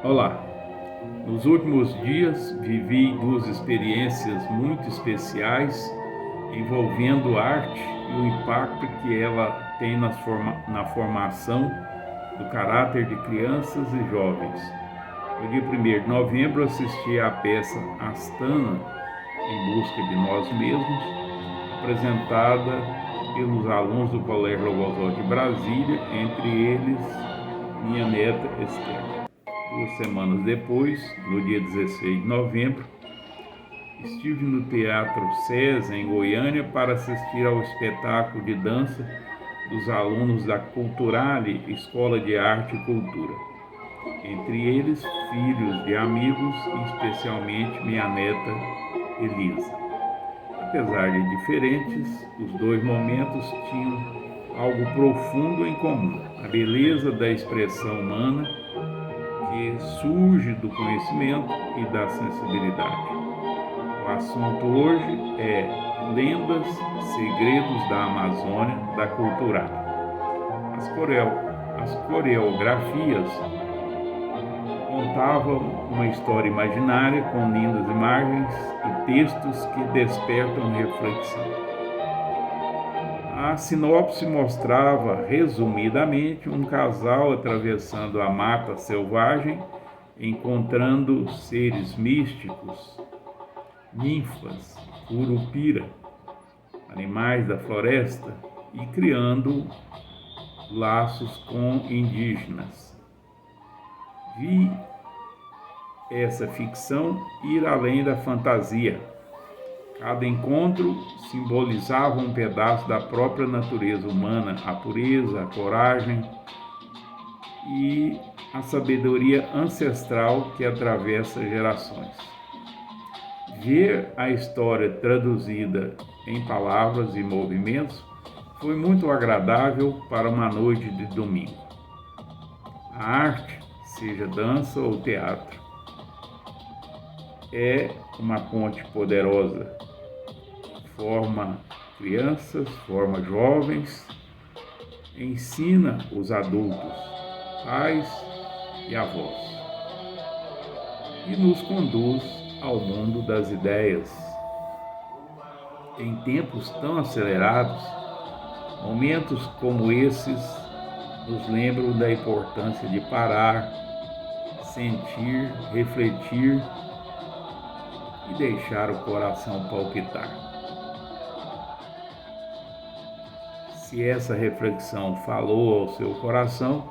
Olá, nos últimos dias vivi duas experiências muito especiais envolvendo arte e o impacto que ela tem na formação do caráter de crianças e jovens. No dia 1º de novembro assisti à peça Astana, Em Busca de Nós Mesmos, apresentada pelos alunos do Colégio Logosó de Brasília, entre eles minha neta Esther. 2 semanas depois, no dia 16 de novembro, estive no Teatro César, em Goiânia, para assistir ao espetáculo de dança dos alunos da Culturale, Escola de Arte e Cultura. Entre eles, filhos de amigos e especialmente minha neta Elisa. Apesar de diferentes, os dois momentos tinham algo profundo em comum: a beleza da expressão humana que surge do conhecimento e da sensibilidade. O assunto hoje é lendas, segredos da Amazônia, da Culturale. As coreografias contavam uma história imaginária com lindas imagens e textos que despertam reflexão. A sinopse mostrava, resumidamente, um casal atravessando a mata selvagem, encontrando seres místicos, ninfas, curupira, animais da floresta e criando laços com indígenas. Vi essa ficção ir além da fantasia. Cada encontro simbolizava um pedaço da própria natureza humana, a pureza, a coragem e a sabedoria ancestral que atravessa gerações. Ver a história traduzida em palavras e movimentos foi muito agradável para uma noite de domingo. A arte, seja dança ou teatro, é uma ponte poderosa. Forma crianças, forma jovens, ensina os adultos, pais e avós, e nos conduz ao mundo das ideias. Em tempos tão acelerados, momentos como esses nos lembram da importância de parar, sentir, refletir e deixar o coração palpitar. Se essa reflexão falou ao seu coração,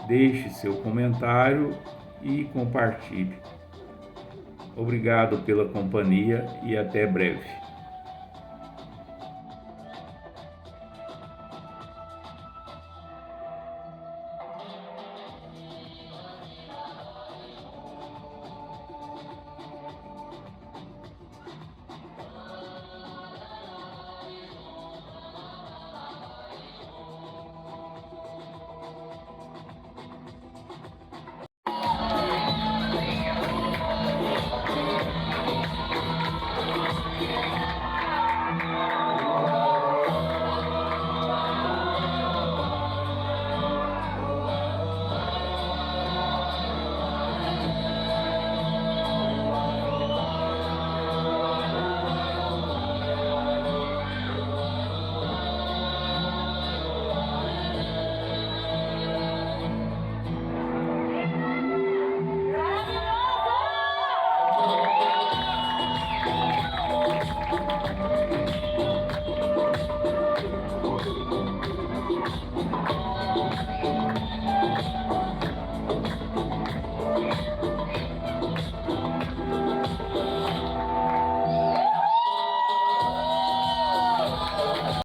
deixe seu comentário e compartilhe. Obrigado pela companhia e até breve.